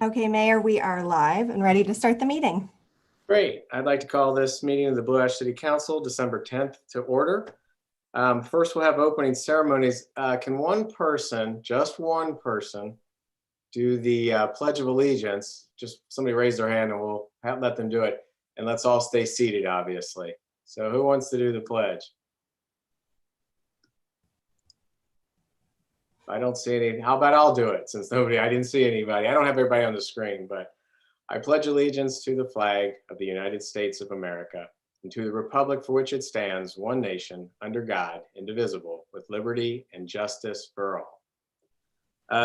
Okay, Mayor, we are live and ready to start the meeting. Great. I'd like to call this meeting of the Blue Ash City Council, December 10th, to order. First, we'll have opening ceremonies. Can one person, just one person, do the Pledge of Allegiance? Just somebody raise their hand and we'll let them do it. And let's all stay seated, obviously. So who wants to do the pledge? I don't see any. How about I'll do it since I didn't see anybody. I don't have everybody on the screen, but I pledge allegiance to the flag of the United States of America and to the republic for which it stands, one nation, under God, indivisible, with liberty and justice for all.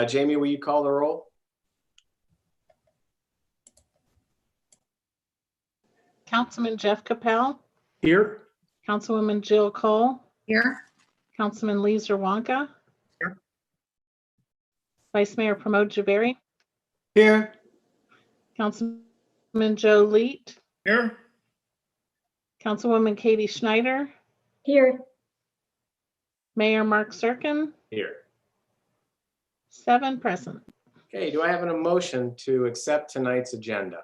Jamie, will you call the roll? Councilman Jeff Capel. Here. Councilwoman Jill Cole. Here. Councilman Lee Zerwanka. Here. Vice Mayor Pramod Javeri. Here. Councilman Joe Leet. Here. Councilwoman Katie Schneider. Here. Mayor Mark Serkin. Here. 7 present. Okay, do I have an emotion to accept tonight's agenda?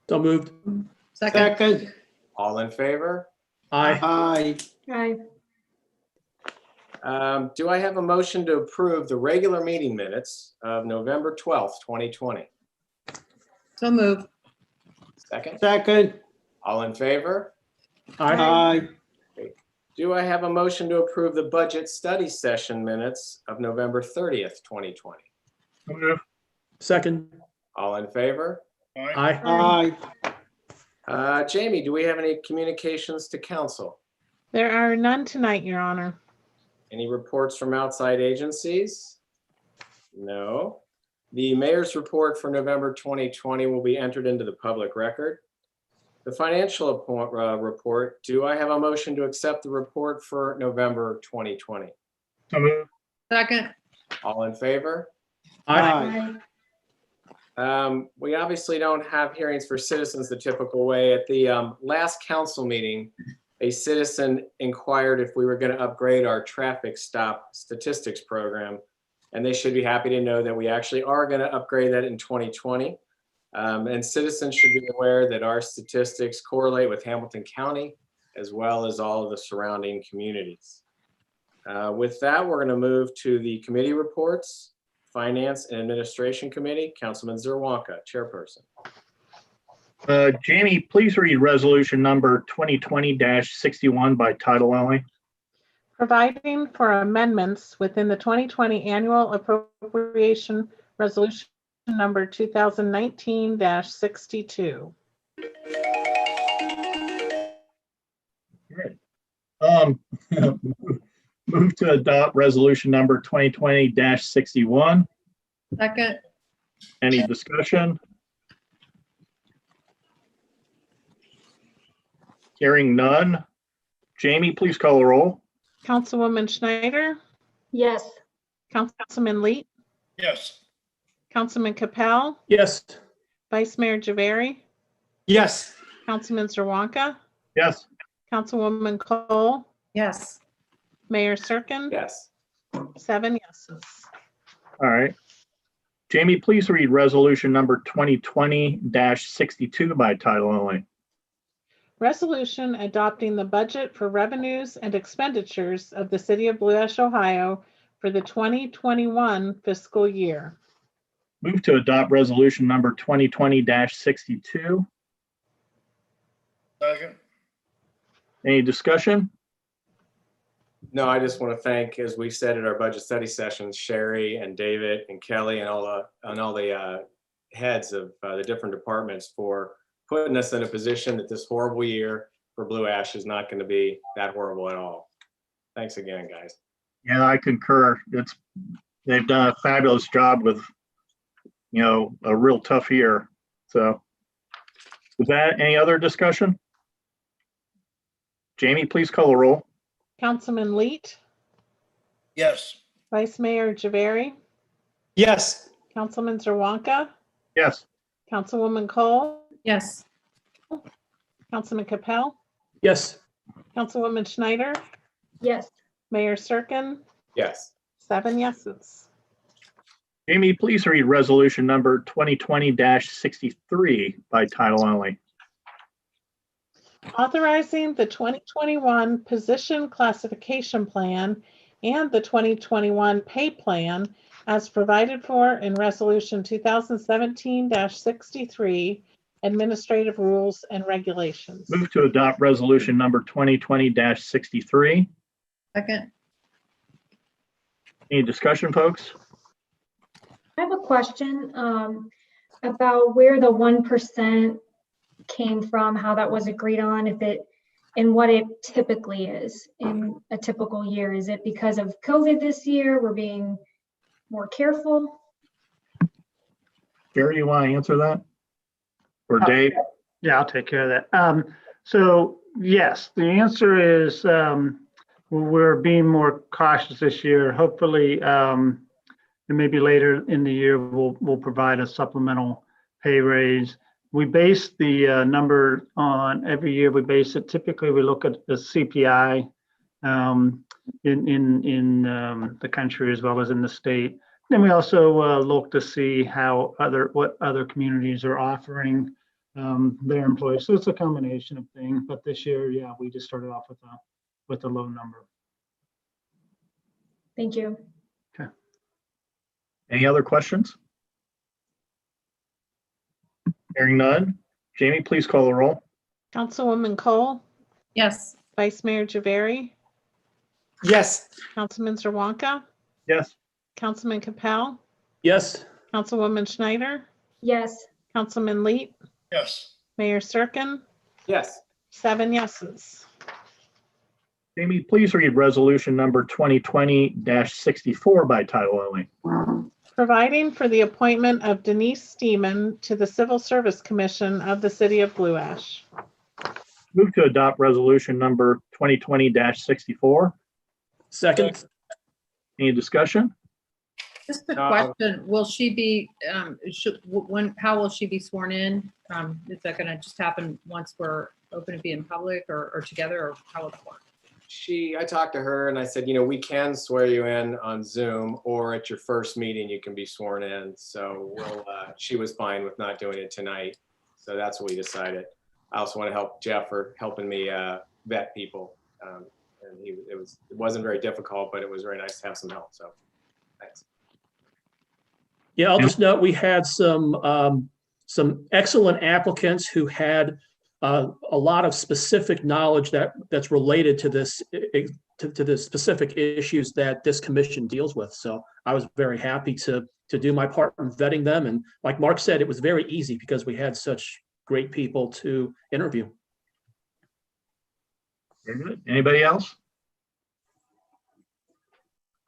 So moved. Second. All in favor? Aye. Aye. Do I have a motion to approve the regular meeting minutes of November 12th, 2020? So move. Second? Second. All in favor? Aye. Do I have a motion to approve the budget study session minutes of November 30th, 2020? So moved. Second. All in favor? Aye. Jamie, do we have any communications to council? There are none tonight, Your Honor. Any reports from outside agencies? No. The mayor's report for November 2020 will be entered into the public record. The financial report, do I have a motion to accept the report for November 2020? So moved. Second. All in favor? Aye. We obviously don't have hearings for citizens the typical way. At the last council meeting, a citizen inquired if we were going to upgrade our traffic stop statistics program, and they should be happy to know that we actually are going to upgrade that in 2020. And citizens should be aware that our statistics correlate with Hamilton County, as well as all of the surrounding communities. With that, we're going to move to the committee reports. Finance and Administration Committee, Councilman Zerwanka, chairperson. Jamie, please read resolution number 2020-61 by title only. Providing for amendments within the 2020 annual appropriation resolution number 2019-62. Great. Move to adopt resolution number 2020-61. Second. Any discussion? Hearing none. Jamie, please call the roll. Councilwoman Schneider. Yes. Councilman Leet. Yes. Councilman Capel. Yes. Vice Mayor Javeri. Yes. Councilman Zerwanka. Yes. Councilwoman Cole. Yes. Mayor Serkin. Yes. 7 yeses. All right. Jamie, please read resolution number 2020-62 by title only. Resolution adopting the budget for revenues and expenditures of the City of Blue Ash, Ohio for the 2021 fiscal year. Move to adopt resolution number 2020-62. Second. Any discussion? No, I just want to thank, as we said at our budget study sessions, Sherry and David and Kelly and all the heads of the different departments for putting us in a position that this horrible year for Blue Ash is not going to be that horrible at all. Thanks again, guys. Yeah, I concur. They've done a fabulous job with, a real tough year. So with that, any other discussion? Jamie, please call the roll. Councilman Leet, Yes. Vice Mayor Javari, Yes. Councilman Zerwanka, Yes. Councilwoman Cole, Yes. Councilman Capell, Yes. Councilwoman Schneider, Yes. Mayor Serkin, Yes. 7 yeses. Jamie, please read resolution number 2020-63 by title only. Authorizing the 2021 position classification plan and the 2021 pay plan as provided for in Resolution 2017-63, Administrative Rules and Regulations. Move to adopt resolution number 2020-63. Second. Any discussion, folks? I have a question about where the 1% came from, how that was agreed on, if it, and what it typically is in a typical year. Is it because of COVID this year? We're being more careful? Jerry, you want to answer that? Or Dave? Yeah, I'll take care of that. So yes, the answer is we're being more cautious this year. Hopefully, and maybe later in the year, we'll provide a supplemental pay raise. We base the number on every year. We base it. Typically, we look at the CPI in the country as well as in the state. Then we also look to see what other communities are offering their employees. So it's a combination of things. But this year, yeah, we just started off with a low number. Thank you. Any other questions? Hearing none. Jamie, please call the roll. Councilwoman Cole, Yes. Vice Mayor Javari, Yes. Councilman Zerwanka, Yes. Councilman Capell, Yes. Councilwoman Schneider, Yes. Councilman Leet, Yes. Mayor Serkin, Yes. 7 yeses. Jamie, please read resolution number 2020-64 by title only. Providing for the appointment of Denise Steeman to the Civil Service Commission of the City of Blue Ash. Move to adopt resolution number 2020-64. Second. Any discussion? Just a No. question, will she be, how will she be sworn in? Is that gonna just happen once we're open to be in public or together, or how will that work? I talked to her and I said, we can swear you in on Zoom, or at your first meeting, you can be sworn in. So she was fine with not doing it tonight. So that's what we decided. I also want to help Jeff for helping me vet people. And it wasn't very difficult, but it was very nice to have some help. So thanks. Yeah, I'll just note we had some excellent applicants who had a lot of specific knowledge that's related to this to the specific issues that this commission deals with. So I was very happy to do my part in vetting them. And like Mark said, it was very easy because we had such great people to interview. Very good. Anybody else?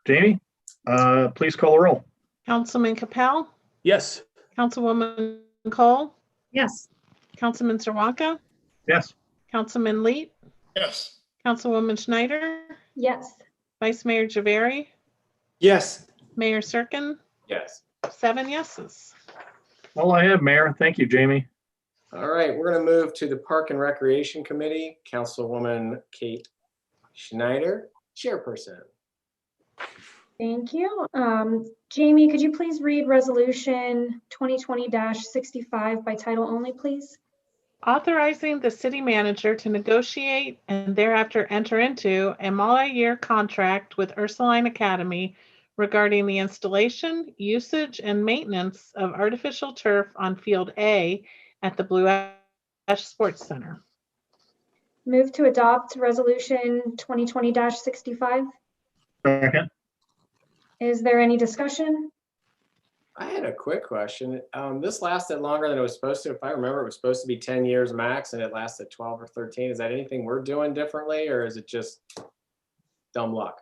Jamie, please call the roll. Councilman Capell, Yes. Councilwoman Cole, Yes. Councilman Zerwanka, Yes. Councilman Leet, Yes. Councilwoman Schneider, Yes. Vice Mayor Javari, Yes. Mayor Serkin, Yes. 7 yeses. All I have, Mayor. Thank you, Jamie. All right, we're going to move to the Park and Recreation Committee. Councilwoman Kate Schneider, chairperson. Thank you. Jamie, could you please read resolution 2020-65 by title only, please? Authorizing the city manager to negotiate and thereafter enter into a multi-year contract with Ursuline Academy regarding the installation, usage, and maintenance of artificial turf on Field A at the Blue Ash Sports Center. Move to adopt resolution 2020-65. Second. Is there any discussion? I had a quick question. This lasted longer than it was supposed to. If I remember, it was supposed to be 10 years max and it lasted 12 or 13. Is that anything we're doing differently, or is it just dumb luck?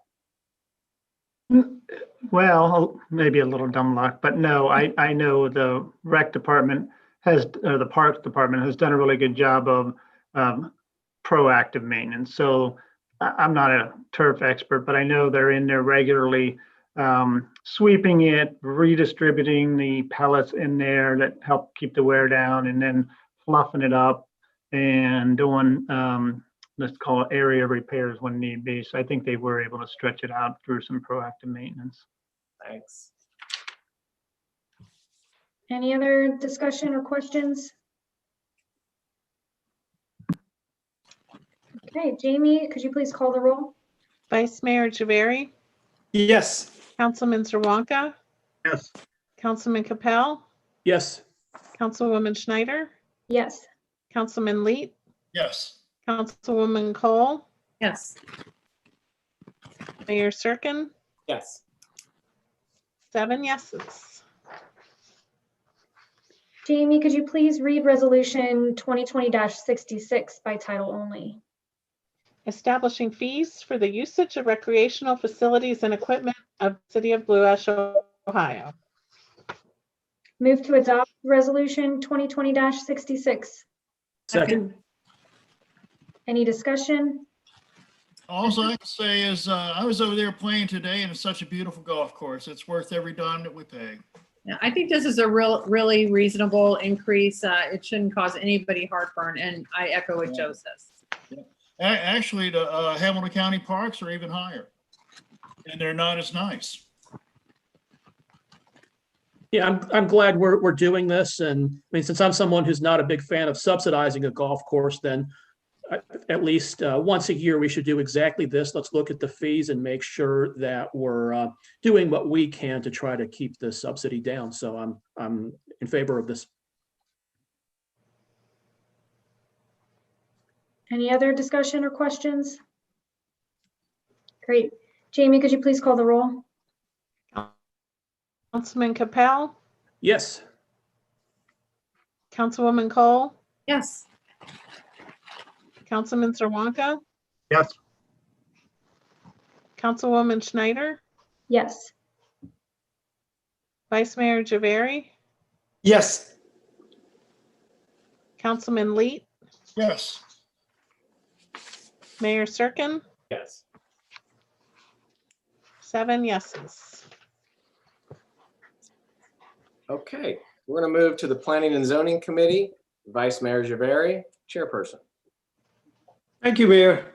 Well, maybe a little dumb luck, but no, I know the rec department the parks department has done a really good job of proactive maintenance. So I'm not a turf expert, but I know they're in there regularly, sweeping it, redistributing the pellets in there that help keep the wear down, and then fluffing it up and doing, let's call it area repairs when need be. So I think they were able to stretch it out through some proactive maintenance. Thanks. Any other discussion or questions? Okay, Jamie, could you please call the roll? Vice Mayor Javari, Yes. Councilman Zerwanka, Yes. Councilman Capel, Yes. Councilwoman Schneider, Yes. Councilman Leet, Yes. Councilwoman Cole, Yes. Mayor Serkin, Yes. 7 yeses. Jamie, could you please read Resolution 2020-66 by title only? Establishing fees for the usage of recreational facilities and equipment of the City of Blue Ash, Ohio. Move to adopt Resolution 2020-66. Second. Any discussion? All I can say is I was over there playing today, and it's such a beautiful golf course. It's worth every dime that we pay. Yeah, I think this is a really reasonable increase. It shouldn't cause anybody heartburn, and I echo what Joe says. Actually, the Hamilton County parks are even higher, and they're not as nice. Yeah, I'm glad we're doing this. And I mean, since I'm someone who's not a big fan of subsidizing a golf course, then at least once a year, we should do exactly this. Let's look at the fees and make sure that we're doing what we can to try to keep the subsidy down. So I'm in favor of this. Any other discussion or questions? Great. Jamie, could you please call the roll? Councilman Capel, Yes. Councilwoman Cole, Yes. Councilman Zerwanka, Yes. Councilwoman Schneider, Yes. Vice Mayor Javari, Yes. Councilman Leet, Yes. Mayor Serkin, Yes. 7 yeses. Okay, we're going to move to the Planning and Zoning Committee. Vice Mayor Javari, chairperson. Thank you, Mayor.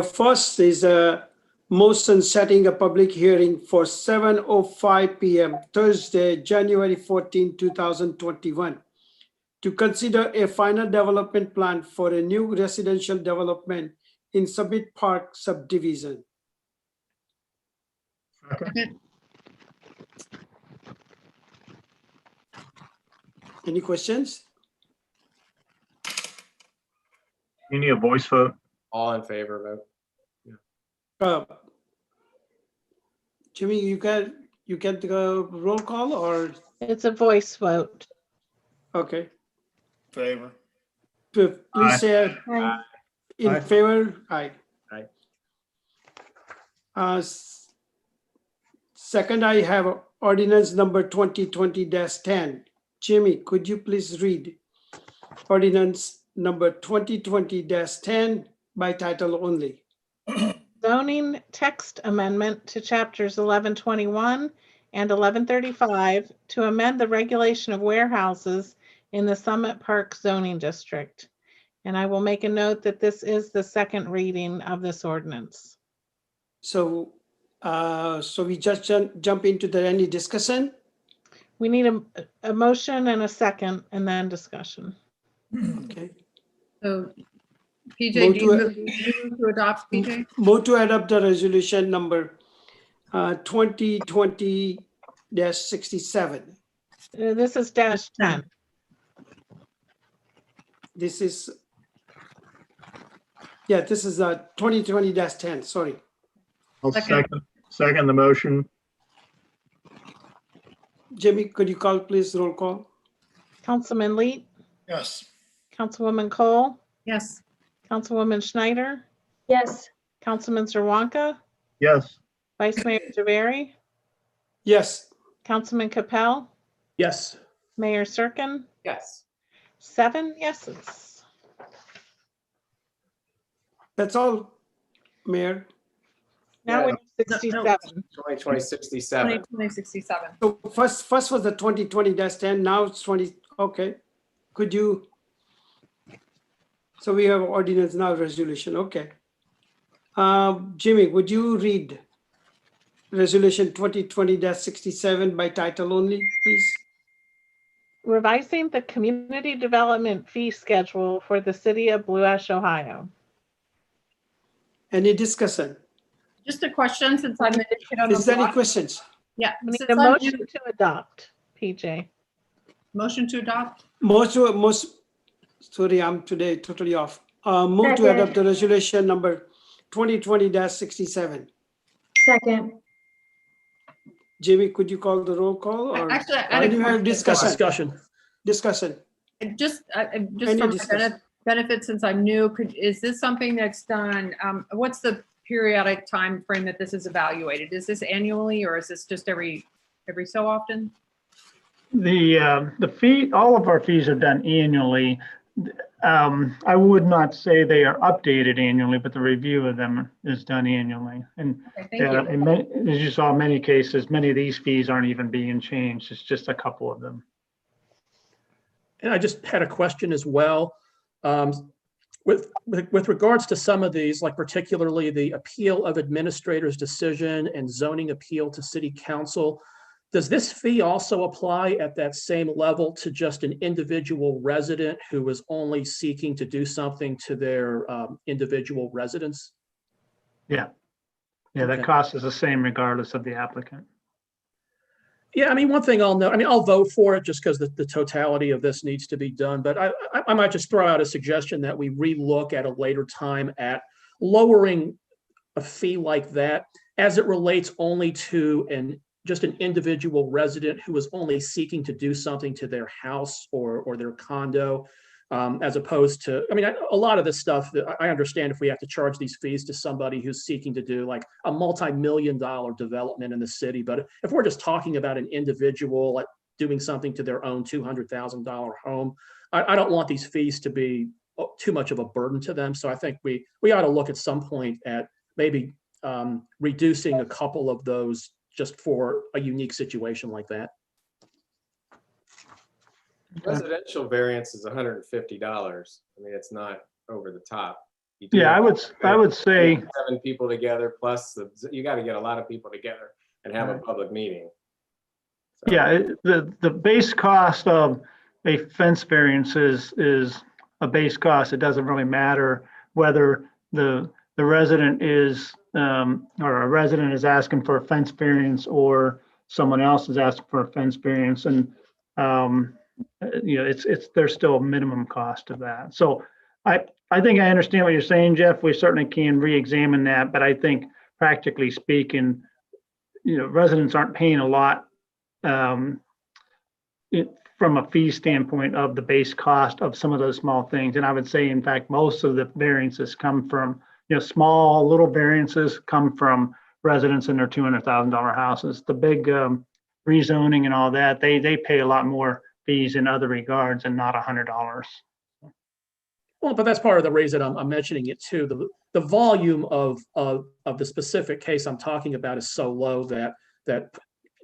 First is a motion setting a public hearing for 7:05 p.m. Thursday, January 14, 2021, to consider a final development plan for a new residential development in Summit Park subdivision. Any questions? You need a voice vote? All in favor, vote. Jimmy, you get the roll call or, It's a voice vote. okay. Favor. Please Aye. say Aye. in Aye. favor. Aye. Aye. Second, I have ordinance number 2020-10. Jimmy, could you please read ordinance number 2020-10 by title only? Zoning text amendment to chapters 1121 and 1135 to amend the regulation of warehouses in the Summit Park zoning district. And I will make a note that this is the second reading of this ordinance. So, so we just jump into any discussion? We need a motion and a second and then discussion. Okay. So PJ, Move do you to- move to adopt, PJ? Move to adopt the resolution number 2020-67. This is dash 10. This is, yeah, this is 2020-10, sorry. I'll Second. second the motion. Jimmy, could you call, please, roll call? Councilman Leet, Yes. Councilwoman Cole, Yes. Councilwoman Schneider, Yes. Councilman Zerwanka, Yes. Vice Mayor Javari, Yes. Councilman Capel, Yes. Mayor Serkin, Yes. 7 yeses. That's all, Mayor. Now we Yeah. have 67. 2067. 2067. So first was the 2020-10, now it's 20, okay. Could you? So we have ordinance now, resolution, okay. Jimmy, would you read resolution 2020-67 by title only, please? Revising the community development fee schedule for the city of Blue Ash, Ohio. Any discussion? Just a question since I'm the new kid on the Is there any block. questions? Yeah, We need since a I'm motion new, to adopt, PJ. motion to adopt. Sorry, I'm today totally off. Move to Second. adopt the resolution number 2020-67. Second. Jimmy, could you call the roll call or? Actually, I had a you have question. discussion? Discussion. Just Any for my discussion? benefit, since I'm new, is this something that's done? What's the periodic time frame that this is evaluated? Is this annually or is this just every so often? The fee, all of our fees are done annually. I would not say they are updated annually, but the review of them is done annually. And Okay, thank you. in as you saw in many cases, many of these fees aren't even being changed. It's just a couple of them. And I just had a question as well. With regards to some of these, like particularly the appeal of administrator's decision and zoning appeal to city council, does this fee also apply at that same level to just an individual resident who is only seeking to do something to their individual residence? Yeah. Yeah, that Okay. cost is the same regardless of the applicant. Yeah, I mean, one thing I'll know, I mean, I'll vote for it just because the totality of this needs to be done, but I might just throw out a suggestion that we relook at a later time at lowering a fee like that as it relates only to just an individual resident who is only seeking to do something to their house or their condo, as opposed to, I mean, a lot of this stuff, I understand if we have to charge these fees to somebody who's seeking to do like a multi-million-dollar development in the city. But if we're just talking about an individual like doing something to their own $200,000 home, I don't want these fees to be too much of a burden to them. So I think we ought to look at some point at maybe reducing a couple of those just for a unique situation like that. Residential variance is $150. I mean, it's not over the top. You do Yeah, have I would say, 7 people together, plus you got to get a lot of people together and have a public meeting. So, yeah, the base cost of a fence variance is a base cost. It doesn't really matter whether the resident is or a resident is asking for a fence variance or someone else is asking for a fence variance, and there's still a minimum cost of that. So I think I understand what you're saying, Jeff. We certainly can re-examine that, but I think practically speaking, residents aren't paying a lot from a fee standpoint of the base cost of some of those small things. And I would say, in fact, most of the variances come from, small little variances come from residents in their $200,000 houses. The big rezoning and all that, they pay a lot more fees in other regards and not $100. Well, but that's part of the reason I'm mentioning it too. The volume of the specific case I'm talking about is so low that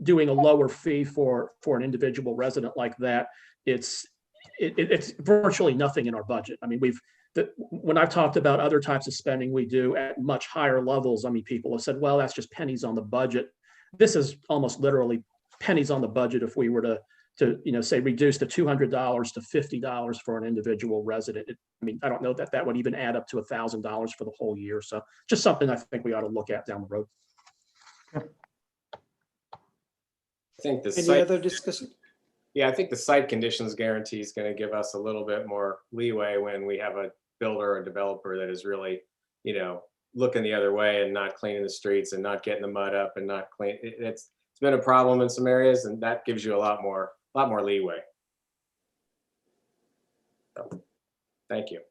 doing a lower fee for an individual resident like that, it's virtually nothing in our budget. I mean, when I've talked about other types of spending we do at much higher levels, I mean, people have said, well, that's just pennies on the budget. This is almost literally pennies on the budget if we were to say reduce the $200 to $50 for an individual resident. I mean, I don't know that would even add up to $1,000 for the whole year. So just something I think we ought to look at down the road. I think the Any site, other discussion? I think the site conditions guarantee is going to give us a little bit more leeway when we have a builder or developer that is really, looking the other way and not cleaning the streets and not getting the mud up and not clean. It's been a problem in some areas, and that gives you a lot more leeway. So, thank you.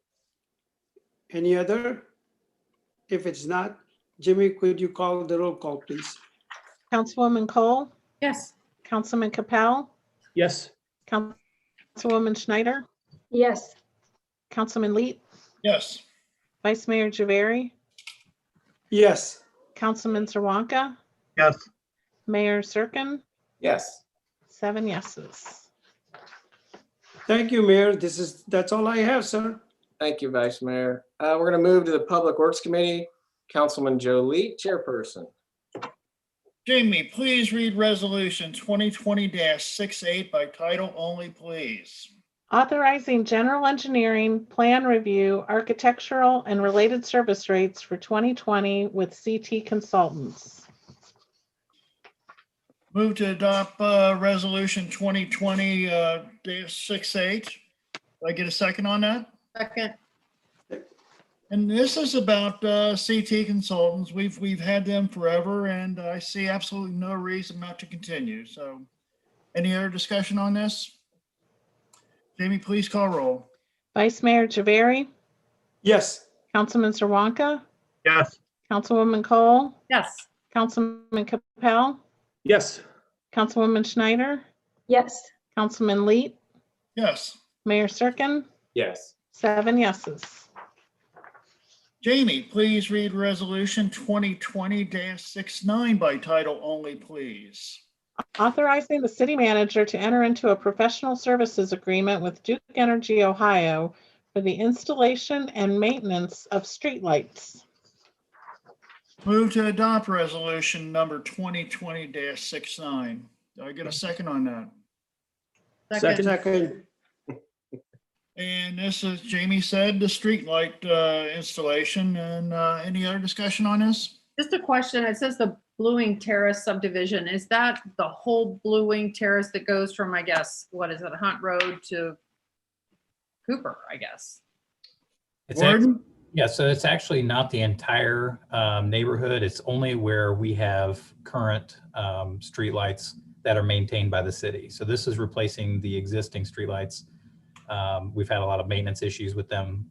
Any other? If it's not, Jimmy, could you call the roll call, please? Councilwoman Cole, Yes. Councilman Capel, Yes. Councilwoman Schneider, Yes. Councilman Leet, Yes. Vice Mayor Javari, Yes. Councilman Zerwanka, Yes. Mayor Serkin, Yes. 7 yeses. Thank you, Mayor. That's all I have, sir. Thank you, Vice Mayor. We're going to move to the Public Works Committee. Councilman Jolie, chairperson. Jamie, please read resolution 2020-68 by title only, please. Authorizing general engineering, plan review, architectural, and related service rates for 2020 with CT Consultants. Move to adopt resolution 2020-68. Do I get a second on that? Second. And this is about CT Consultants. We've had them forever, and I see absolutely no reason not to continue. So, any other discussion on this? Jamie, please call roll. Vice Mayor Javari, Yes. Councilman Zerwanka, Yes. Councilwoman Cole, Yes. Councilman Capel, Yes. Councilwoman Schneider, Yes. Councilman Leet, Yes. Mayor Serkin, Yes. 7 yeses. Jamie, please read resolution 2020-69 by title only, please. Authorizing the city manager to enter into a professional services agreement with Duke Energy Ohio for the installation and maintenance of streetlights. Move to adopt resolution number 2020-69. Do I get a second on that? Second. Second. And this is, Jamie said, the streetlight installation. And any other discussion on this? Just a question. It says the Blue Wing Terrace subdivision. Is that the whole Blue Wing Terrace that goes from, I guess, what is it, Hunt Road to Cooper, I guess? Gordon? Yeah, so it's actually not the entire neighborhood. It's only where we have current streetlights that are maintained by the city. So this is replacing the existing streetlights. We've had a lot of maintenance issues with them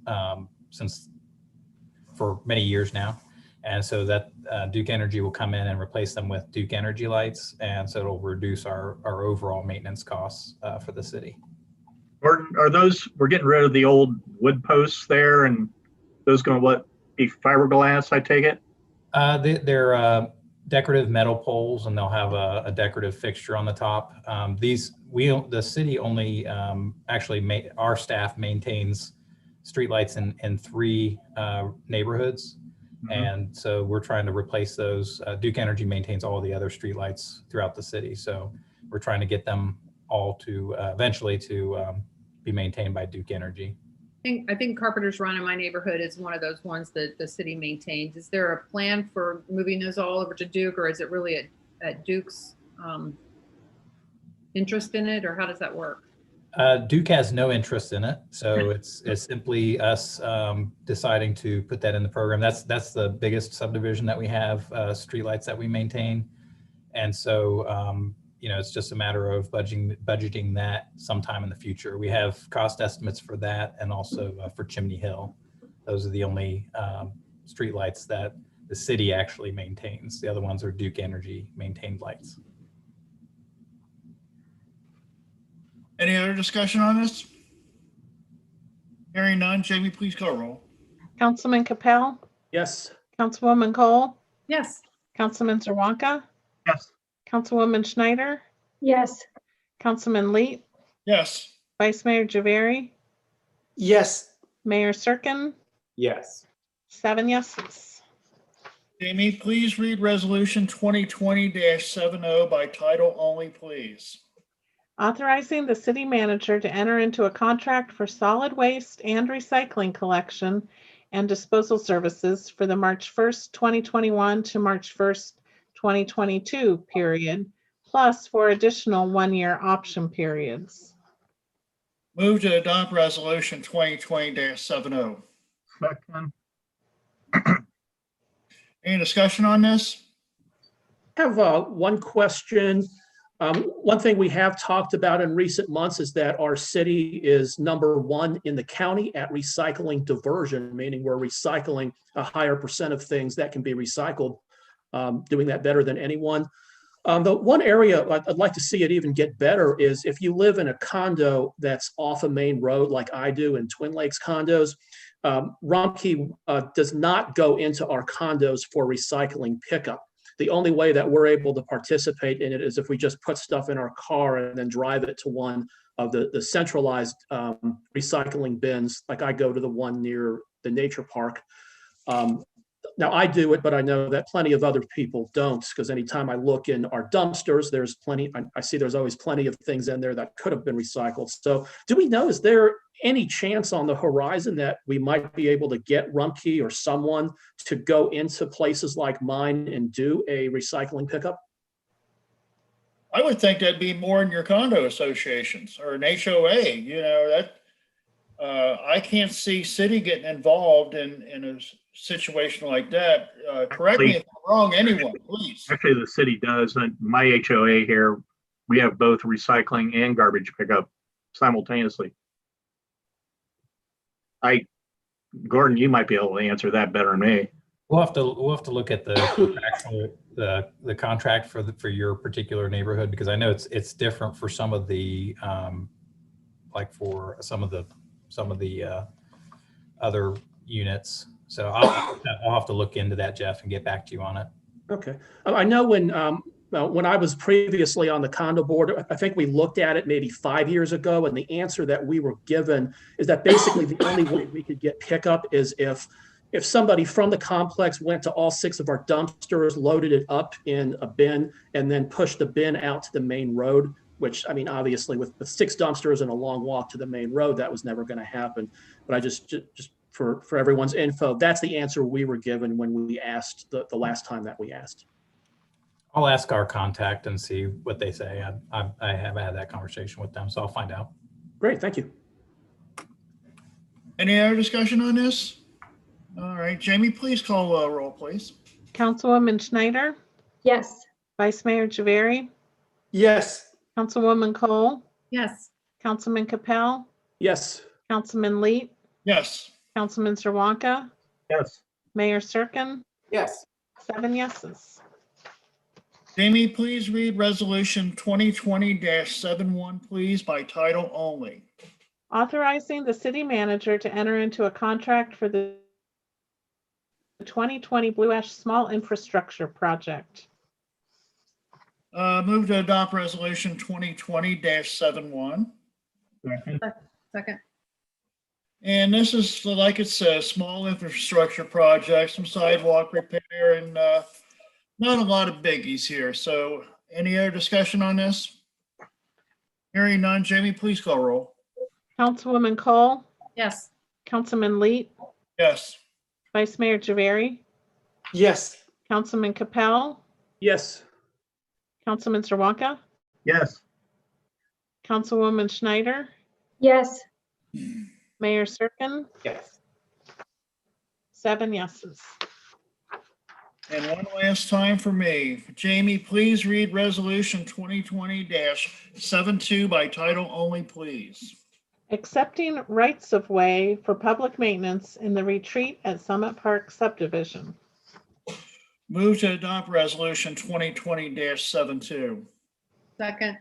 for many years now. And so that Duke Energy will come in and replace them with Duke Energy lights. And so it'll reduce our overall maintenance costs for the city. Gordon, we're getting rid of the old wood posts there, and those going to be fiberglass, I take it? They're decorative metal poles, and they'll have a decorative fixture on the top. The city only our staff maintains streetlights in 3 neighborhoods. Mhm. And so we're trying to replace those. Duke Energy maintains all the other streetlights throughout the city. So we're trying to get them all to eventually to be maintained by Duke Energy. I think Carpenter's Run in my neighborhood is one of those ones that the city maintains. Is there a plan for moving those all over to Duke, or is it really at Duke's interest in it, or how does that work? Duke has no interest in it, so it's simply us deciding to put that in the program. That's the biggest subdivision that we have, streetlights that we maintain, and so it's just a matter of budgeting that sometime in the future. We have cost estimates for that, and also for Chimney Hill. Those are the only streetlights that the city actually maintains. The other ones are Duke Energy maintained lights. Any other discussion on this? Hearing none, Jamie, please call roll. Councilman Capel, Yes. Councilwoman Cole, Yes. Councilman Zerwanka, Yes. Councilwoman Schneider, Yes. Councilman Leet, Yes. Vice Mayor Javari, Yes. Mayor Serkin, Yes. 7 yeses. Jamie, please read resolution 2020-70 by title only, please. Authorizing the city manager to enter into a contract for solid waste and recycling collection and disposal services for the March 1st, 2021 to March 1st, 2022 period, plus for additional 1-year option periods. Move to adopt resolution 2020-70. Second. Any discussion on this? I have one question. One thing we have talked about in recent months is that our city is #1 in the county at recycling diversion, meaning we're recycling a higher % of things that can be recycled, doing that better than anyone. The one area I'd like to see it even get better is if you live in a condo that's off a main road like I do in Twin Lakes condos, Rumpke does not go into our condos for recycling pickup. The only way that we're able to participate in it is if we just put stuff in our car and then drive it to one of the centralized recycling bins, like I go to the one near the nature park. Now I do it, but I know that plenty of other people don't, because anytime I look in our dumpsters, there's plenty, I see there's always plenty of things in there that could have been recycled. So do we know, is there any chance on the horizon that we might be able to get Rumpke or someone to go into places like mine and do a recycling pickup? I would think that'd be more in your condo associations or an HOA, you know, that, I can't see city getting involved in a situation like that. Correct me if I'm wrong, anyone, please. Actually, the city does. And my HOA here, we have both recycling and garbage pickup simultaneously. Gordon, you might be able to answer that better than me. We'll have to look at the contract for your particular neighborhood, because I know it's different for some of the like for some of the other units. So I'll have to look into that, Jeff, and get back to you on it. Okay. I know when I was previously on the condo board, I think we looked at it maybe 5 years ago, and the answer that we were given is that basically the only way we could get pickup is if somebody from the complex went to all 6 of our dumpsters, loaded it up in a bin, and then pushed the bin out to the main road, which, I mean, obviously with 6 dumpsters and a long walk to the main road, that was never going to happen. But I just for everyone's info, that's the answer we were given when we asked the last time that we asked. I'll ask our contact and see what they say. I haven't had that conversation with them, so I'll find out. Great, thank you. Any other discussion on this? All right, Jamie, please call roll, please. Councilwoman Schneider, Yes. Vice Mayor Javari, Yes. Councilwoman Cole, Yes. Councilman Capel, Yes. Councilman Leet, Yes. Councilman Zerwanka, Yes. Mayor Serkin, Yes. 7 yeses. Jamie, please read resolution 2020-71, please, by title only. Authorizing the city manager to enter into a contract for the 2020 Blue Ash Small Infrastructure Project. Move to adopt resolution 2020-71. Second. And this is, like it says, small infrastructure projects, some sidewalk repair, and not a lot of biggies here. So any other discussion on this? Hearing none, Jamie, please call roll. Councilwoman Cole, Yes. Councilman Leet, Yes. Vice Mayor Javari, Yes. Councilman Capel, Yes. Councilman Zerwanka, Yes. Councilwoman Schneider, Yes. Mayor Serkin, Yes. 7 yeses. And one last time for me. Jamie, please read resolution 2020-72 by title only, please. Accepting rights of way for public maintenance in the retreat at Summit Park subdivision. Move to adopt resolution 2020-72. Second.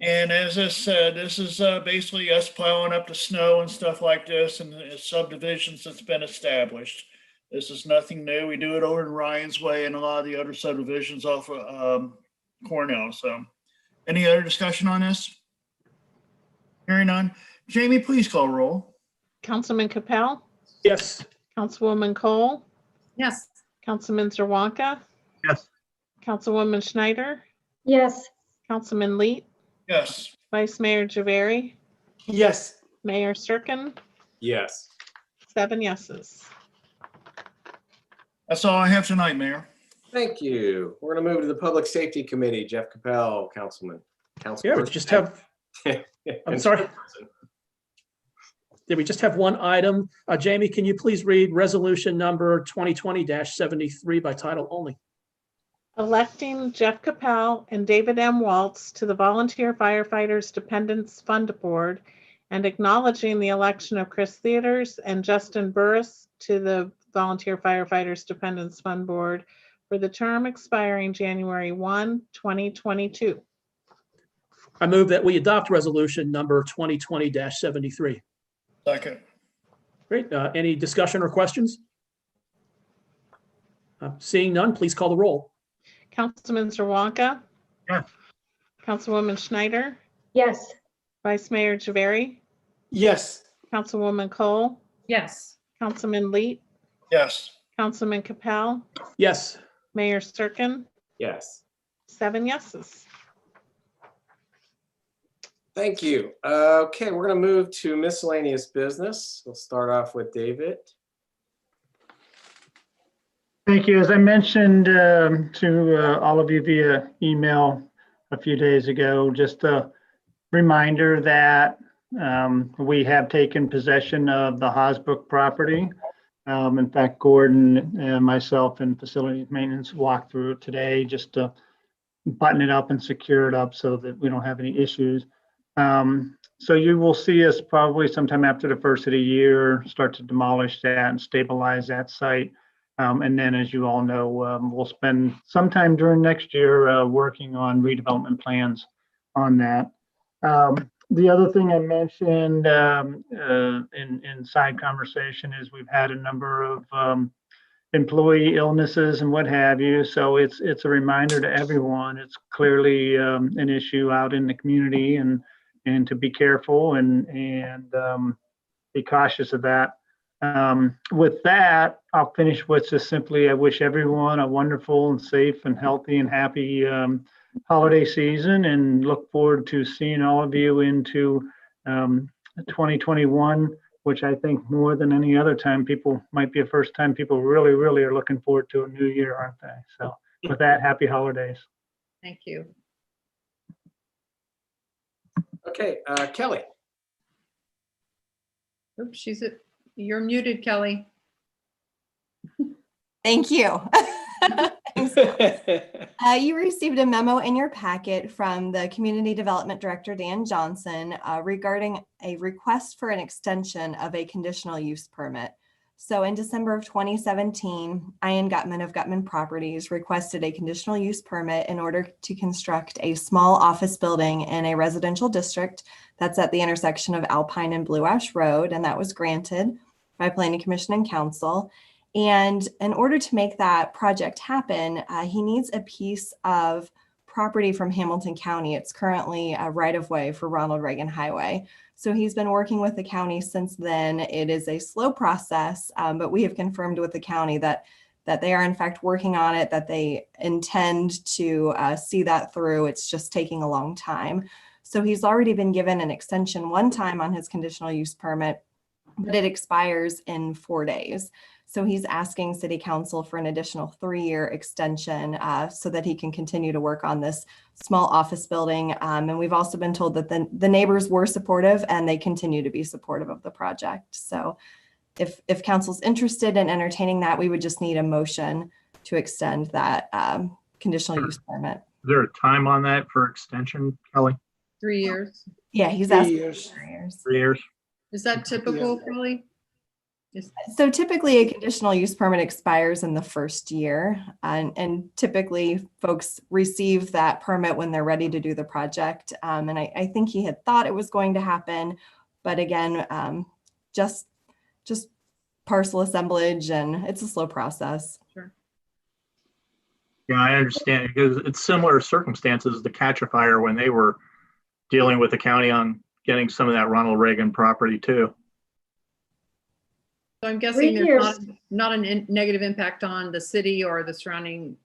And as I said, this is basically us plowing up the snow and stuff like this and the subdivisions that's been established. This is nothing new. We do it over in Ryan's Way and a lot of the other subdivisions off of Cornell. So any other discussion on this? Hearing none. Jamie, please call roll. Councilman Capel, Yes. Councilwoman Cole, Yes. Councilman Zerwanka, Yes. Councilwoman Schneider, Yes. Councilman Leet, Yes. Vice Mayor Javari, Yes. Mayor Serkin, Yes. 7 yeses. That's all I have tonight, Mayor. Thank you. We're going to move to the Public Safety Committee. Jeff Capel, Councilman. Yeah, we just have, I'm sorry. Did we just have one item? Jamie, can you please read resolution number 2020-73 by title only? Electing Jeff Capel and David M. Waltz to the Volunteer Firefighters Dependents Fund Board and acknowledging the election of Chris Theaters and Justin Burris to the Volunteer Firefighters Dependents Fund Board for the term expiring January 1, 2022. I move that we adopt resolution number 2020-73. Second. Great. Any discussion or questions? Seeing none, please call the roll. Councilman Zerwanka? Yes. Councilwoman Schneider? Yes. Vice Mayor Javari? Yes. Councilwoman Cole? Yes. Councilman Leet? Yes. Councilman Capel? Yes. Mayor Sturkin? Yes. 7 yeses. Thank you. Okay, we're going to move to miscellaneous business. We'll start off with David. Thank you. As I mentioned to all of you via email a few days ago, just a reminder that we have taken possession of the Hosbrook property. In fact, Gordon and myself and facilities maintenance walked through it today just to button it up and secure it up so that we don't have any issues. So you will see us probably sometime after the first of the year start to demolish that and stabilize that site. And then, as you all know, we'll spend some time during next year working on redevelopment plans on that. The other thing I mentioned in side conversation is we've had a number of employee illnesses and what have you. So it's a reminder to everyone. It's clearly an issue out in the community, and to be careful and be cautious of that. With that, I'll finish with just simply, I wish everyone a wonderful and safe and healthy and happy holiday season, and look forward to seeing all of you into 2021, which I think more than any other time, people might be a first time people really, really are looking forward to a new year, aren't they? So with that, happy holidays. Thank you. Okay, Kelly. Oops, you're muted, Kelly. Thank you. You received a memo in your packet from the Community Development Director, Dan Johnson, regarding a request for an extension of a conditional use permit. So in December of 2017, Ian Gutman of Gutman Properties requested a conditional use permit in order to construct a small office building in a residential district that's at the intersection of Alpine and Blue Ash Road, and that was granted by Planning Commission and Council. And in order to make that project happen, he needs a piece of property from Hamilton County. It's currently a right-of-way for Ronald Reagan Highway. So he's been working with the county since then. It is a slow process, but we have confirmed with the county that they are in fact working on it, that they intend to see that through. It's just taking a long time. So he's already been given an extension one time on his conditional use permit, but it expires in 4 days. So he's asking City Council for an additional 3-year extension so that he can continue to work on this small office building. And we've also been told that the neighbors were supportive and they continue to be supportive of the project. So if council's interested in entertaining that, we would just need a motion to extend that conditional use permit. Is there a time on that for extension, Kelly? 3 years. Yeah, he's 3 asking years. for 3 years. 3 years? Is that typical, Kelly? So typically a conditional use permit expires in the first year, and typically folks receive that permit when they're ready to do the project. And I think he had thought it was going to happen, but again, just parcel assemblage, and it's a slow process. Sure. Yeah, I understand, because it's similar circumstances to Catcher Fire when they were dealing with the county on getting some of that Ronald Reagan property too. So I'm guessing 3 there's years. not a negative impact on the city or the surrounding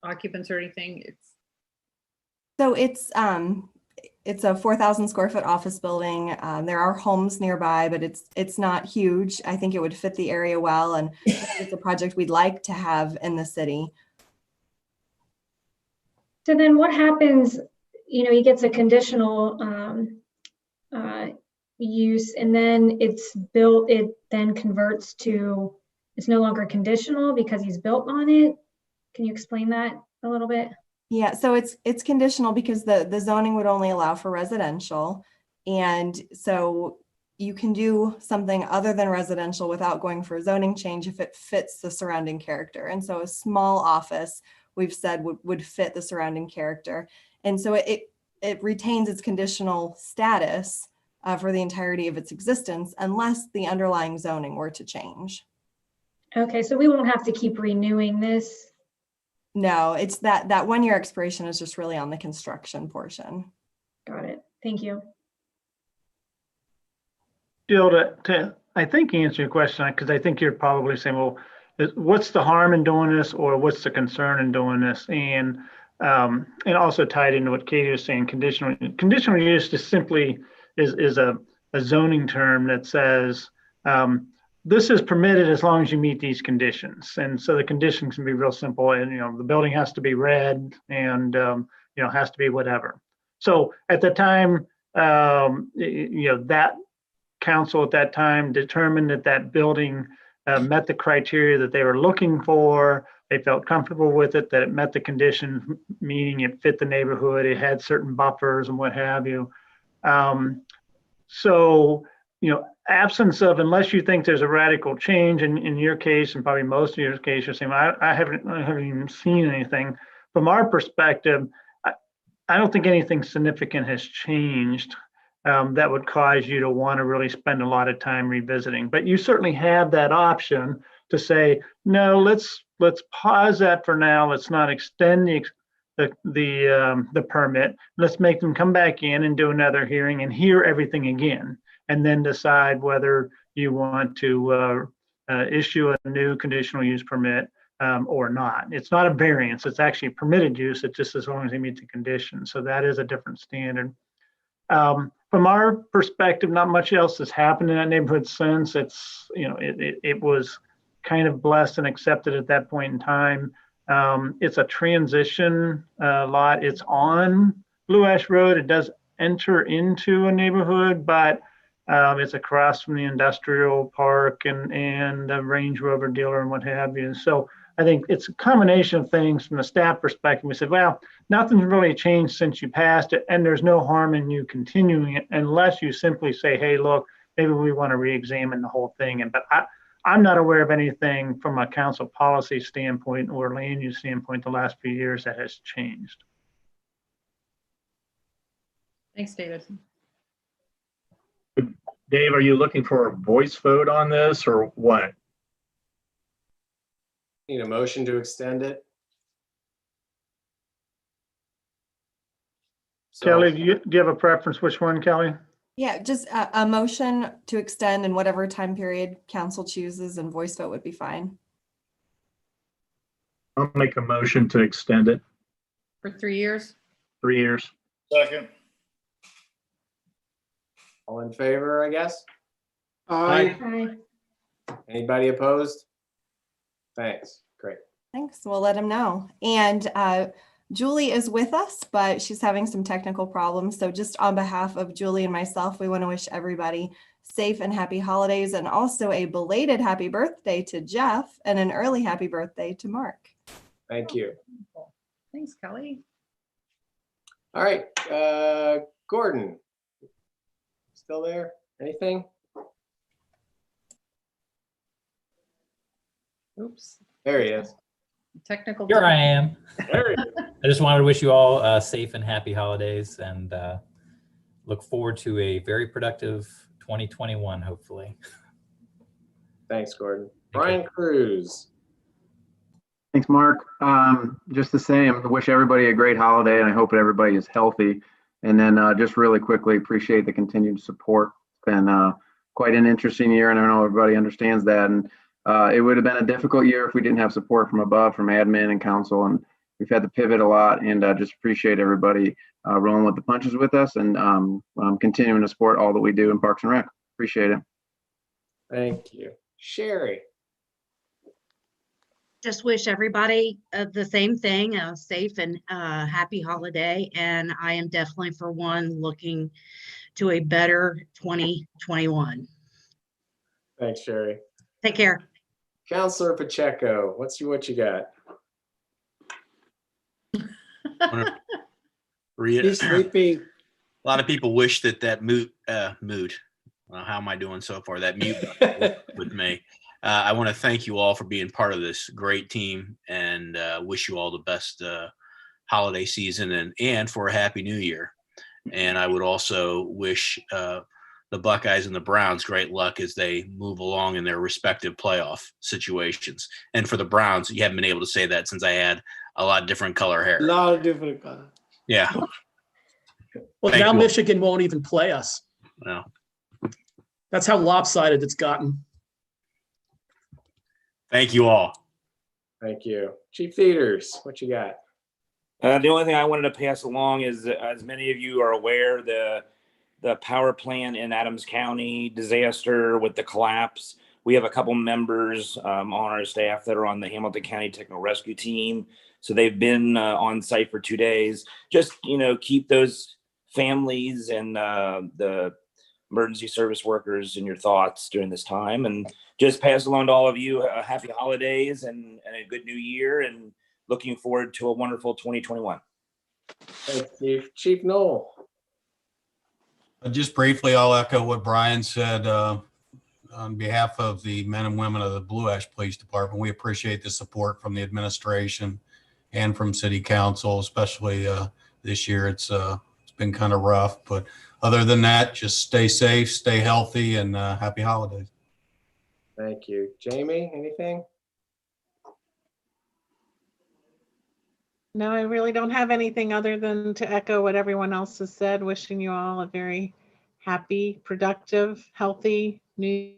occupants or anything. So it's a 4,000 square foot office building. There are homes nearby, but it's not huge. I think it would fit the area well, and it's a project we'd like to have in the city. So then what happens, he gets a conditional use, and then it's built, it then converts to, it's no longer conditional because he's built on it. Can you explain that a little bit? Yeah, so it's conditional because the zoning would only allow for residential. And so you can do something other than residential without going for a zoning change if it fits the surrounding character. And so a small office, we've said, would fit the surrounding character. And so it retains its conditional status for the entirety of its existence unless the underlying zoning were to change. Okay, so we won't have to keep renewing this. No, it's that 1 year expiration is just really on the construction portion. Got it. Thank you. Jill, to I think answer your question, because I think you're probably saying, well, what's the harm in doing this, or what's the concern in doing this? And also tied into what Katie was saying, conditional use just simply is a zoning term that says this is permitted as long as you meet these conditions. And so the conditions can be real simple, and the building has to be red, and has to be whatever. So at the time, that council at that time determined that building met the criteria that they were looking for. They felt comfortable with it, that it met the conditions, meaning it fit the neighborhood, it had certain buffers and what have you. So, absence of, unless you think there's a radical change in your case, and probably most of your case, you're saying, I haven't even seen anything. From our perspective, I don't think anything significant has changed that would cause you to want to really spend a lot of time revisiting. But you certainly have that option to say, no, let's pause that for now. Let's not extend the permit. Let's make them come back in and do another hearing and hear everything again, and then decide whether you want to issue a new conditional use permit or not. It's not a variance. It's actually permitted use. It's just as long as they meet the conditions. So that is a different standard. From our perspective, not much else has happened in that neighborhood since. It was kind of blessed and accepted at that point in time. It's a transition lot. It's on Blue Ash Road. It does enter into a neighborhood, but it's across from the industrial park and the Range Rover dealer and what have you. So I think it's a combination of things from the staff perspective. We said, well, nothing's really changed since you passed it, and there's no harm in you continuing it unless you simply say, hey, look, maybe we want to re-examine the whole thing. But I'm not aware of anything from a council policy standpoint or land use standpoint the last few years that has changed. Thanks, David. Dave, are you looking for a voice vote on this or what? Need a motion to extend it? So, Kelly, do you have a preference? Which one, Kelly? Yeah, just a motion to extend in whatever time period council chooses, and voice vote would be fine. I'll make a motion to extend it For 3 years? 3 years. Second. all in favor, I guess? Aye. Hi. Anybody opposed? Thanks. Great. Thanks. We'll let him know. And Julie is with us, but she's having some technical problems. So just on behalf of Julie and myself, we want to wish everybody safe and happy holidays, and also a belated happy birthday to Jeff and an early happy birthday to Mark. Thank you. Thanks, Kelly. All right, Gordon, still there? Anything? Oops. There he is. Technical. Here I am. There he is. I just wanted to wish you all safe and happy holidays, and look forward to a very productive 2021, hopefully. Thanks, Gordon. Thank Brian Cruz. Thanks, Mark. Just the same, wish everybody a great holiday, and I hope everybody is healthy. And then just really quickly, appreciate the continued support. It's been quite an interesting year, and I know everybody understands that. And it would have been a difficult year if we didn't have support from above, from admin and council. And we've had to pivot a lot, and just appreciate everybody rolling with the punches with us, and continuing to support all that we do in Parks and Rec. Appreciate it. Thank you. Sherry. Just wish everybody the same thing, a safe and happy holiday. And I am definitely, for one, looking to a better 2021. Thanks, Sherry. Take care. Counselor Pacheco, what you got? He's sleeping. A lot of people wish that mood how am I doing so far? That mute button with me. I want to thank you all for being part of this great team, and wish you all the best holiday season and for a happy new year. And I would also wish the Buckeyes and the Browns great luck as they move along in their respective playoff situations. And for the Browns, you haven't been able to say that since I had a lot of different color hair. A lot of different colors. Yeah. Well, Thank now you. Michigan won't even play us. No. That's how lopsided it's gotten. Thank you all. Thank you. Chief Theaters, what you got? The only thing I wanted to pass along is, as many of you are aware, the power plant in Adams County disaster with the collapse. We have a couple members on our staff that are on the Hamilton County Technical Rescue Team. So they've been on site for 2 days. Just, keep those families and the emergency service workers in your thoughts during this time. And just pass along to all of you happy holidays and a good new year, and looking forward to a wonderful 2021. Thanks, Chief. Chief Knoll. Just briefly, I'll echo what Brian said on behalf of the men and women of the Blue Ash Police Department. We appreciate the support from the administration and from City Council, especially this year. It's been kind of rough, but other than that, just stay safe, stay healthy, and happy holidays. Thank you. Jamie, anything? No, I really don't have anything other than to echo what everyone else has said. Wishing you all a very happy, productive, healthy new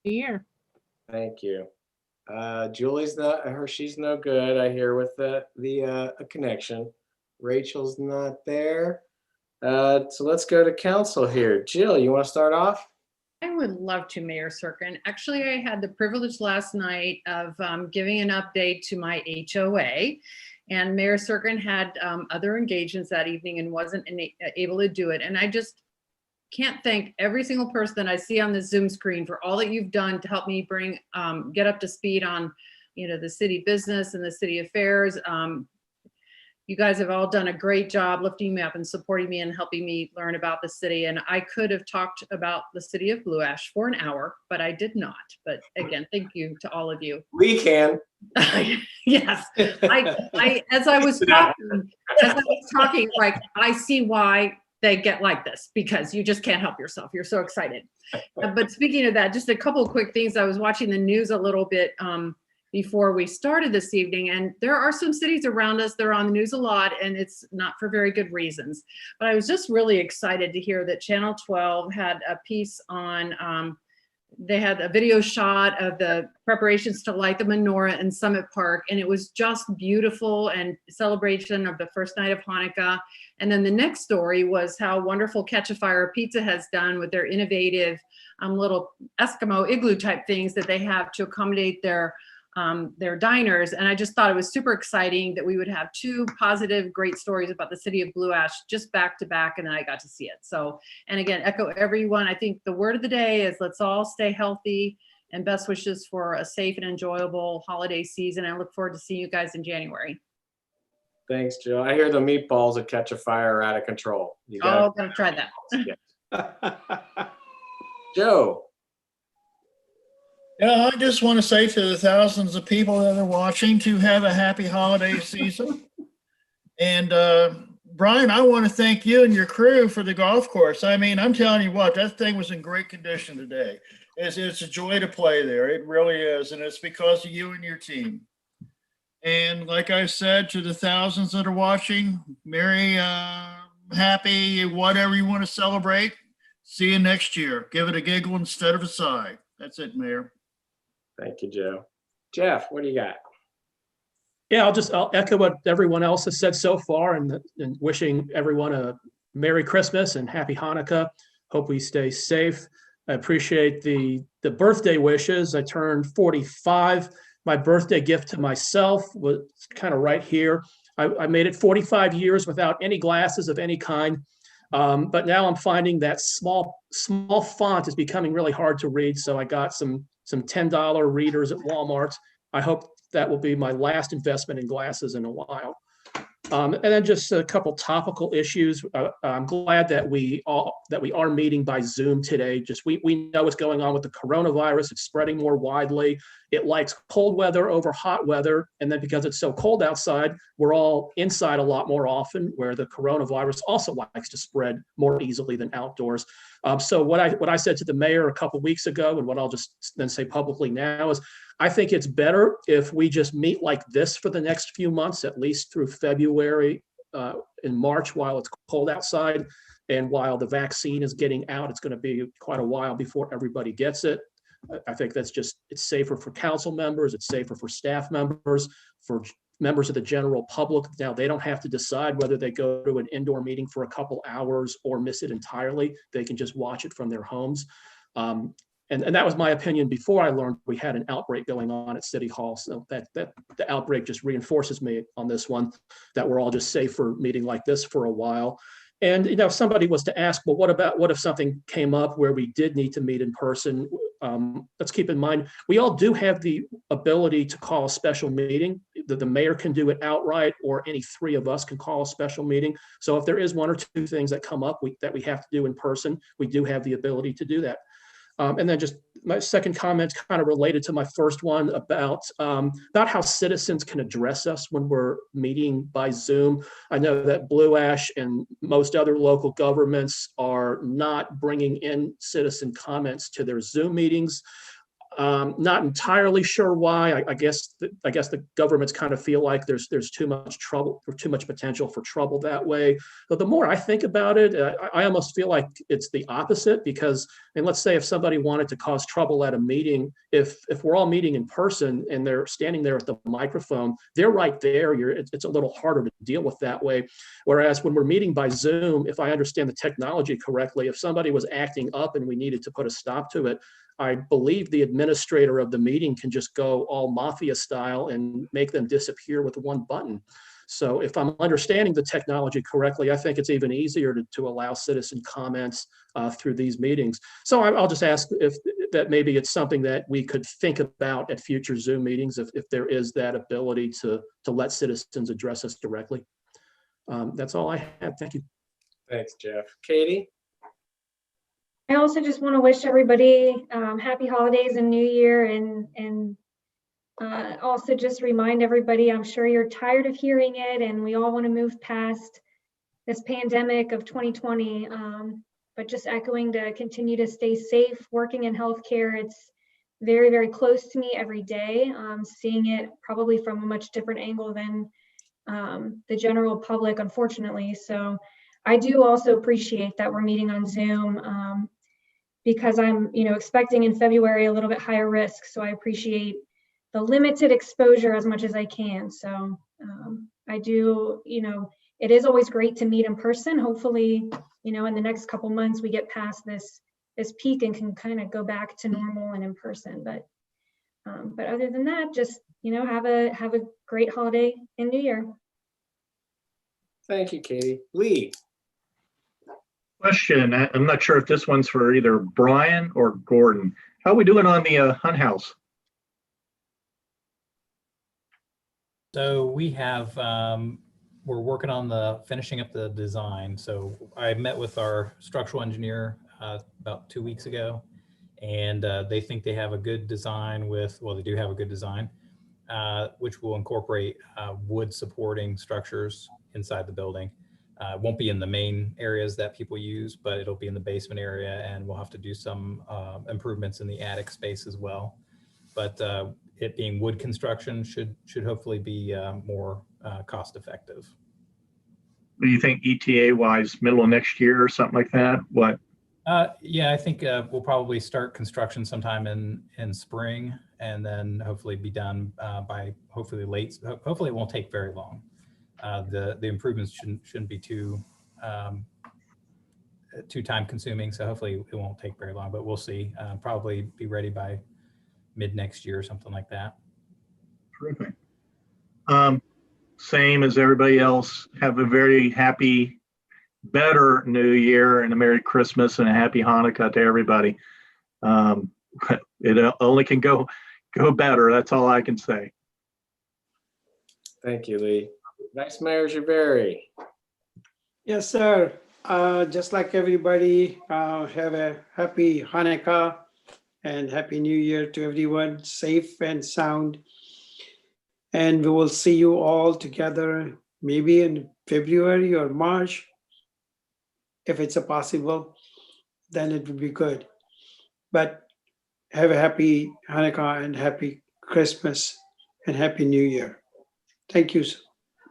year. Thank you. Julie's she's no good, I hear, with the connection. Rachel's not there. So let's go to council here. Jill, you want to start off? I would love to, Mayor Serkin. Actually, I had the privilege last night of giving an update to my HOA. And Mayor Serkin had other engagements that evening and wasn't able to do it. And I just can't thank every single person that I see on the Zoom screen for all that you've done to help me bring, get up to speed on, the city business and the city affairs. You guys have all done a great job lifting me up and supporting me and helping me learn about the city. And I could have talked about the city of Blue Ash for an hour, but I did not. But again, thank you to all of you. We can. Yes. As I was talking, like, I see why they get like this, because you just can't help yourself. You're so excited. But speaking of that, just a couple of quick things. I was watching the news a little bit before we started this evening, and there are some cities around us that are on the news a lot, and it's not for very good reasons. But I was just really excited to hear that Channel 12 had a piece on, they had a video shot of the preparations to light the menorah in Summit Park, and it was just beautiful, and celebration of the first night of Hanukkah. And then the next story was how wonderful Catch a Fire Pizza has done with their innovative little Eskimo igloo type things that they have to accommodate their diners. And I just thought it was super exciting that we would have two positive, great stories about the city of Blue Ash just back to back, and then I got to see it. So, and again, echo everyone. I think the word of the day is let's all stay healthy, and best wishes for a safe and enjoyable holiday season. I look forward to seeing you guys in January. Thanks, Jill. I hear the meatballs at Catch a Fire are out of control. Gonna try that. Joe. Yeah, I just want to say to the thousands of people that are watching to have a happy holiday season. And Brian, I want to thank you and your crew for the golf course. I mean, I'm telling you what, that thing was in great condition today. It's a joy to play there. It really is. And it's because of you and your team. And like I said, to the thousands that are watching, merry, happy, whatever you want to celebrate. See you next year. Give it a giggle instead of a sigh. That's it, Mayor. Thank you, Joe. Jeff, what do you got? Yeah, I'll echo what everyone else has said so far, and wishing everyone a Merry Christmas and Happy Hanukkah. Hope we stay safe. I appreciate the birthday wishes. I turned 45. My birthday gift to myself was kind of right here. I made it 45 years without any glasses of any kind. But now I'm finding that small font is becoming really hard to read. So I got some $10 readers at Walmart. I hope that will be my last investment in glasses in a while. And then just a couple topical issues. I'm glad that we are meeting by Zoom today. Just we know what's going on with the coronavirus. It's spreading more widely. It likes cold weather over hot weather. And then because it's so cold outside, we're all inside a lot more often, where the coronavirus also likes to spread more easily than outdoors. So what I said to the mayor a couple weeks ago, and what I'll just then say publicly now, is I think it's better if we just meet like this for the next few months, at least through February and March, while it's cold outside and while the vaccine is getting out. It's going to be quite a while before everybody gets it. I think that's just, it's safer for council members, it's safer for staff members, for members of the general public. Now, they don't have to decide whether they go to an indoor meeting for a couple hours or miss it entirely. They can just watch it from their homes. And that was my opinion before I learned we had an outbreak going on at City Hall. So that the outbreak just reinforces me on this one, that we're all just safe for meeting like this for a while. And if somebody was to ask, well, what if something came up where we did need to meet in person? Let's keep in mind, we all do have the ability to call a special meeting. The mayor can do it outright, or any three of us can call a special meeting. So if there is one or two things that come up that we have to do in person, we do have the ability to do that. And then just my second comment, kind of related to my first one, about how citizens can address us when we're meeting by Zoom. I know that Blue Ash and most other local governments are not bringing in citizen comments to their Zoom meetings. Not entirely sure why. I guess the governments kind of feel like there's too much trouble, or too much potential for trouble that way. But the more I think about it, I almost feel like it's the opposite, because, and let's say if somebody wanted to cause trouble at a meeting, if we're all meeting in person and they're standing there at the microphone, they're right there. It's a little harder to deal with that way. Whereas when we're meeting by Zoom, if I understand the technology correctly, if somebody was acting up and we needed to put a stop to it, I believe the administrator of the meeting can just go all mafia style and make them disappear with one button. So if I'm understanding the technology correctly, I think it's even easier to allow citizen comments through these meetings. So I'll just ask if that maybe it's something that we could think about at future Zoom meetings, if there is that ability to let citizens address us directly. That's all I have. Thank you. Thanks, Jeff. Katie? I also just want to wish everybody happy holidays and New Year, and also just remind everybody, I'm sure you're tired of hearing it, and we all want to move past this pandemic of 2020, but just echoing to continue to stay safe. Working in healthcare, it's very, very close to me every day, seeing it probably from a much different angle than the general public, unfortunately. So I do also appreciate that we're meeting on Zoom, because I'm, expecting in February a little bit higher risk. So I appreciate the limited exposure as much as I can. So I do, it is always great to meet in person. Hopefully, in the next couple months we get past this peak and can kind of go back to normal and in person. But other than that, just have a great holiday and New Year. Thank you, Katie. Lee. Question, I'm not sure if this one's for either Brian or Gordon. How are we doing on the Hunt House? So we have, we're working on finishing up the design. So I met with our structural engineer about 2 weeks ago, and they think they have a good design they do have a good design, which will incorporate wood supporting structures inside the building. It won't be in the main areas that people use, but it'll be in the basement area, and we'll have to do some improvements in the attic space as well. But it being wood construction should hopefully be more cost effective. Do you think ETA wise, middle of next year or something like that? What? Yeah, I think we'll probably start construction sometime in spring, and then hopefully be done by hopefully late. Hopefully it won't take very long. The improvements shouldn't be too time consuming, so hopefully it won't take very long, but we'll see. Probably be ready by mid next year or something like that. Terrific. Same as everybody else, have a very happy, better New Year and a Merry Christmas and a Happy Hanukkah to everybody. It only can go better. That's all I can say. Thank you, Lee. Vice Mayor Javari. Yes, sir. Just like everybody, have a happy Hanukkah and happy New Year to everyone, safe and sound. And we will see you all together maybe in February or March. If it's a possible, then it would be good. But have a happy Hanukkah and happy Christmas and happy New Year. Thank you.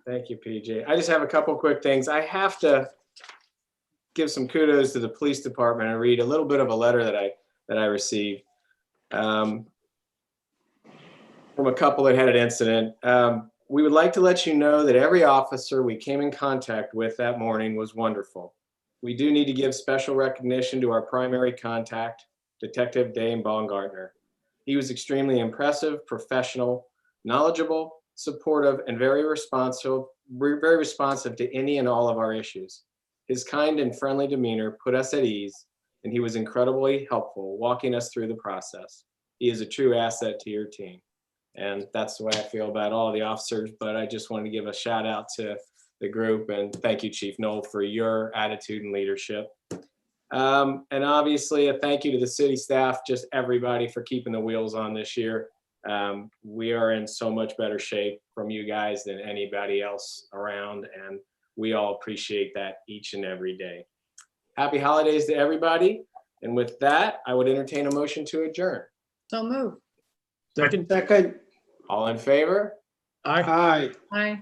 Thank you, PJ. I just have a couple quick things. I have to give some kudos to the police department and read a little bit of a letter that I received from a couple that had an incident. We would like to let you know that every officer we came in contact with that morning was wonderful. We do need to give special recognition to our primary contact, Detective Dane Baumgartner. He was extremely impressive, professional, knowledgeable, supportive, and very responsive to any and all of our issues. His kind and friendly demeanor put us at ease, and he was incredibly helpful walking us through the process. He is a true asset to your team. And that's the way I feel about all of the officers, but I just wanted to give a shout out to the group and thank you, Chief Knoll, for your attitude and leadership. And obviously a thank you to the city staff, just everybody for keeping the wheels on this year. We are in so much better shape from you guys than anybody else around, and we all appreciate that each and every day. Happy holidays to everybody. And with that, I would entertain a motion to adjourn. So move. Second. Second. All in favor? Aye. Aye. Aye.